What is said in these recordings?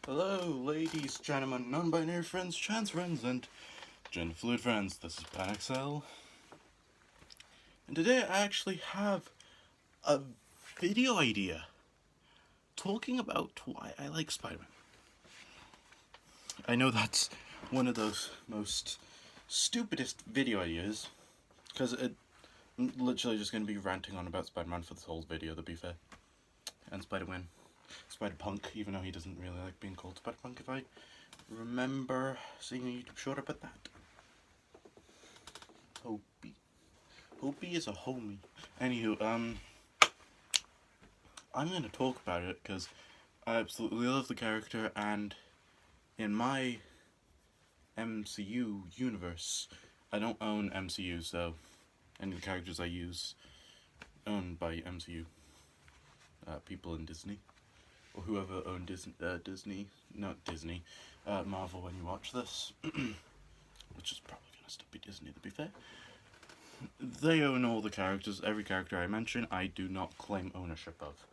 Hello, ladies, gentlemen, non-binary friends, trans friends, and gender fluid friends. This is PanXL, and today I actually have a video idea talking about why I like Spider-Man. I know that's one of those most stupidest video ideas, because I'm literally just going to be ranting on about Spider-Man for this whole video, to be fair. And Spider-Man. Spider-Punk, even though he doesn't really like being called Spider-Punk, if I remember seeing a YouTube short about that. Opie. Opie is a homie. Anywho, I'm going to talk about it because I absolutely love the character, and in my MCU universe, I don't own MCU, so any of the characters I use owned by MCU people in Disney, or whoever owned Disney, not Disney, Marvel when you watch this, which is probably going to still be Disney to be fair. They own all the characters. Every character I mention, I do not claim ownership of.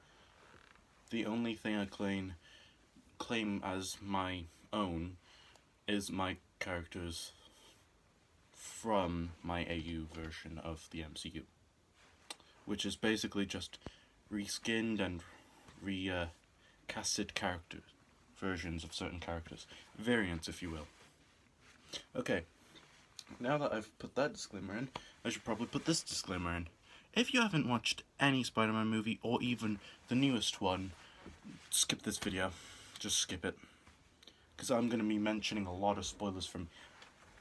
The only thing I claim as my own is my characters from my AU version of the MCU, which is basically just reskinned and recasted character versions of certain characters, variants, if you will. Okay, now that I've put that disclaimer in, I should probably put this disclaimer in. If you haven't watched any Spider-Man movie, or even the newest one, skip this video. Just skip it. Because I'm going to be mentioning a lot of spoilers from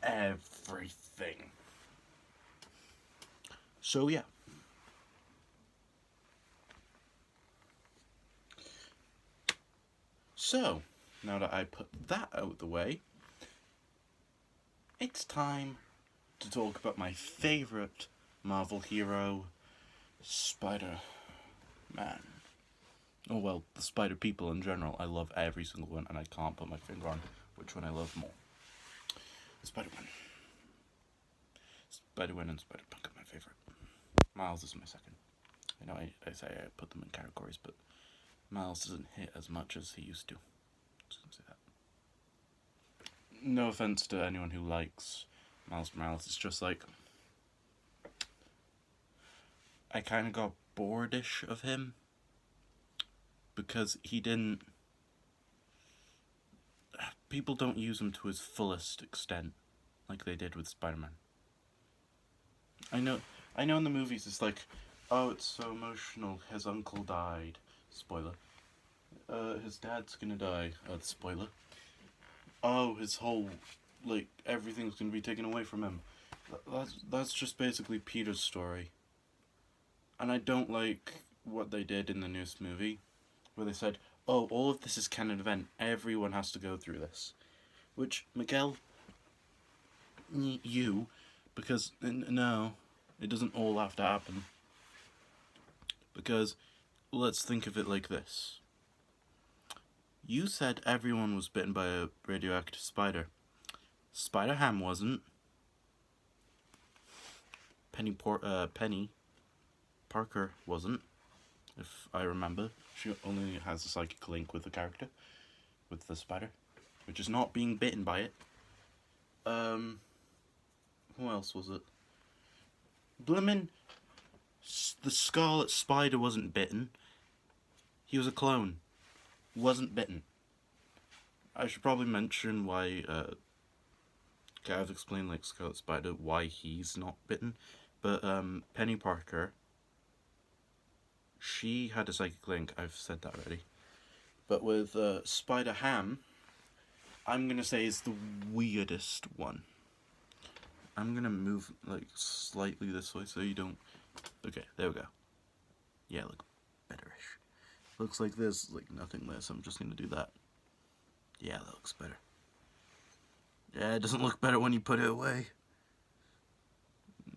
everything. So yeah. So, now that I put that out of the way, it's time to talk about my favorite Marvel hero, Spider-Man. Oh well, the Spider people in general. I love every single one, and I can't put my finger on which one I love more. Spider-Man. Spider-Man and Spider-Punk are my favorite. Miles is my second. I know I say I put them in categories, but Miles doesn't hit as much as he used to. Just gonna say that. No offense to anyone who likes Miles Morales. It's just like I kind of got bored-ish of him because he didn't. People don't use him to his fullest extent like they did with Spider-Man. I know in the movies it's like, oh, it's so emotional, his uncle died. Spoiler. His dad's gonna die. Spoiler. Oh, his whole, like, everything's gonna be taken away from him. That's just basically Peter's story. And I don't like what they did in the newest movie, where they said, oh, all of this is canon event, everyone has to go through this. Which, Miguel, you, because, no, it doesn't all have to happen. Because, let's think of it like this. You said everyone was bitten by a radioactive spider. Spider-Ham wasn't. Penny Parker wasn't, if I remember. She only has a psychic link with the character, with the spider, which is not being bitten by it. Who else was it? Blimmin', the Scarlet Spider wasn't bitten. He was a clone. Wasn't bitten. I should probably mention why, I've explained, like, Scarlet Spider, why he's not bitten. But, Penny Parker, she had a psychic link, I've said that already. But with, Spider-Ham, I'm gonna say is the weirdest one. I'm gonna move, like, slightly this way so you don't... Okay, there we go. Yeah, look betterish. Looks like there's, like, nothing there, so I'm just gonna do that. Yeah, that looks better. Yeah, it doesn't look better when you put it away.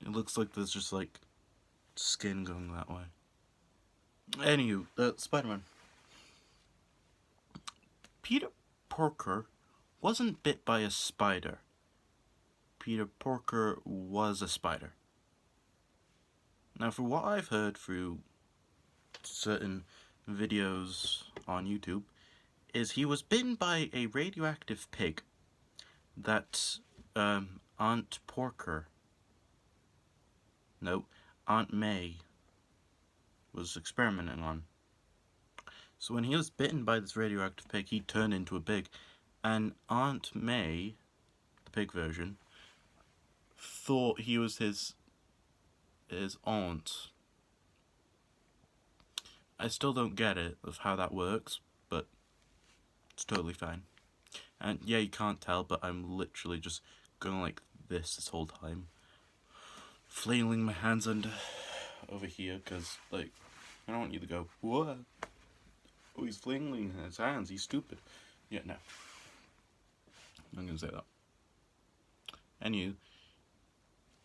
It looks like there's just, like, skin going that way. Anywho, Spider-Man. Peter Parker wasn't bit by a spider. Peter Parker was a spider. Now, for what I've heard through certain videos on YouTube, is he was bitten by a radioactive pig that Aunt Porker, no, Aunt May was experimenting on. So when he was bitten by this radioactive pig, he turned into a pig, and Aunt May, the pig version, thought he was his aunt. I still don't get it of how that works, but it's totally fine. And yeah, you can't tell, but I'm literally just going like this whole time, flailing my hands over here, because like I don't want you to go, what? Oh, he's flailing his hands. He's stupid. Yeah, no. I'm gonna say that. Anywho,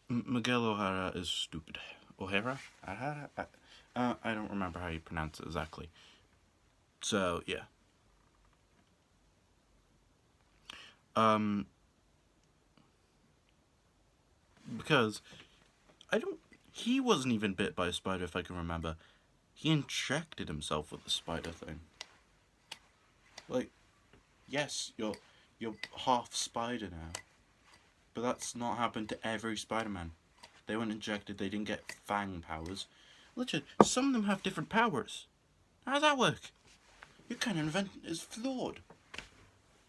Miguel O'Hara is stupid. O'Hara? I don't remember how you pronounce it exactly. So, yeah. Because he wasn't even bit by a spider, if I can remember. He injected himself with the spider thing. Like, yes, you're half spider now, but that's not happened to every Spider-Man. They weren't injected, they didn't get fang powers. Literally, some of them have different powers. How does that work? Your kind of invention is flawed.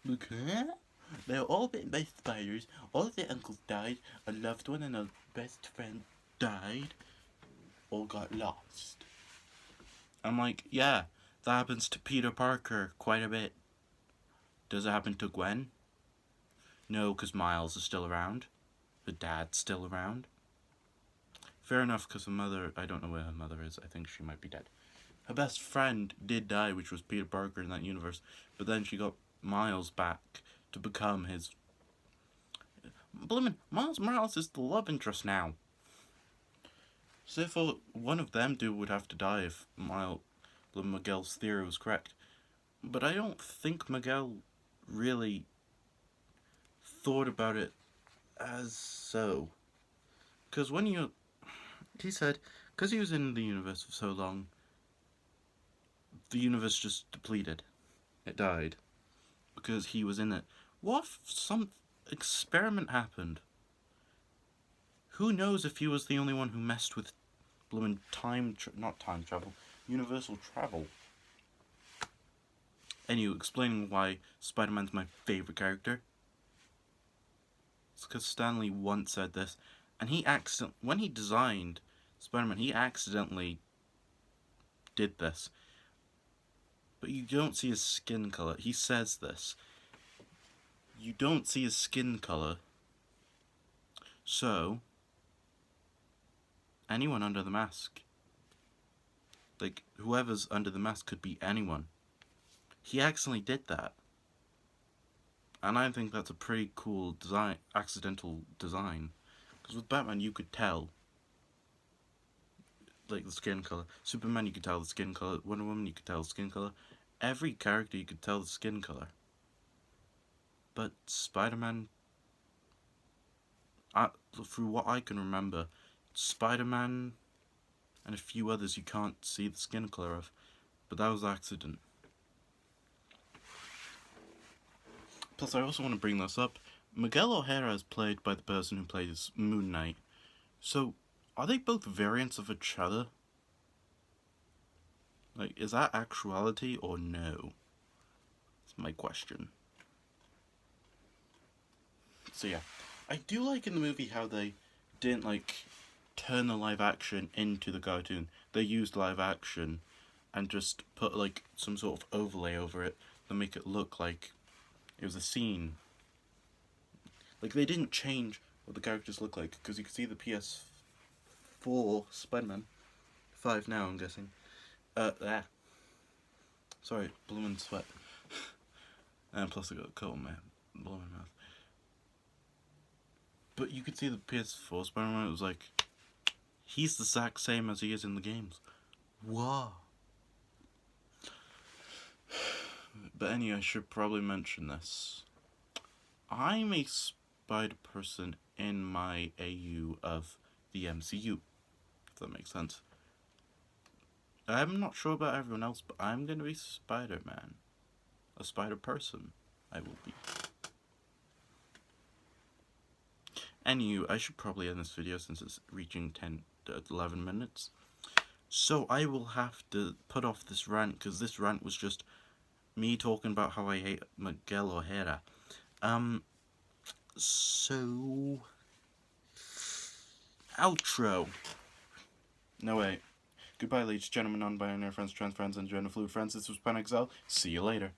Look, huh? They were all bitten by spiders, all of their uncles died, a loved one and a best friend died, all got lost. I'm like, yeah, that happens to Peter Parker quite a bit. Does it happen to Gwen? No, because Miles is still around. Her dad's still around. Fair enough, because her mother, I don't know where her mother is. I think she might be dead. Her best friend did die, which was Peter Parker in that universe. But then she got Miles back to become his... Blimmin', Miles Morales is the love interest now. So therefore, one of them two would have to die if Miguel's theory was correct. But I don't think Miguel really thought about it as so. Because when he said, because he was in the universe for so long, the universe just depleted. It died. Because he was in it. What if some experiment happened? Who knows if he was the only one who messed with blooming not time travel, universal travel. Anyway, explaining why Spider-Man's my favourite character. It's because Stan Lee once said this, and when he designed Spider-Man, he accidentally did this. But you don't see his skin colour. He says this. You don't see his skin colour. So, anyone under the mask. Like, whoever's under the mask could be anyone. He accidentally did that. And I think that's a pretty cool accidental design. Because with Batman, you could tell, like, the skin colour. Superman, you could tell the skin colour. Wonder Woman, you could tell the skin colour. Every character, you could tell the skin colour. But Spider-Man, through what I can remember, Spider-Man and a few others you can't see the skin colour of. But that was an accident. Plus, I also want to bring this up. Miguel O'Hara is played by the person who plays Moon Knight. So, are they both variants of each other? Like, is that actuality or no? That's my question. So yeah, I do like in the movie how they didn't, like, turn the live action into the cartoon. They used live action and just put, like, some sort of overlay over it to make it look like it was a scene. Like, they didn't change what the characters look like, because you can see the PS4 Spider-Man, 5 now, I'm guessing. There. Sorry, bloomin' sweat. And plus I got a coat on my bloomin' mouth. But you could see the PS4 Spider-Man, it was like, he's the exact same as he is in the games. Wow. But anyway, I should probably mention this. I'm a Spider-Person in my AU of the MCU, if that makes sense. I'm not sure about everyone else, but I'm gonna be Spider-Man. a spider person. I will be. Anywho, I should probably end this video since it's reaching 11 minutes. So I will have to put off this rant, because this rant was just me talking about how I hate Miguel O'Hara. So... outro. No, wait. Goodbye, ladies, gentlemen, non-binary friends, trans friends, and gender fluid friends. This was PenXL. See you later.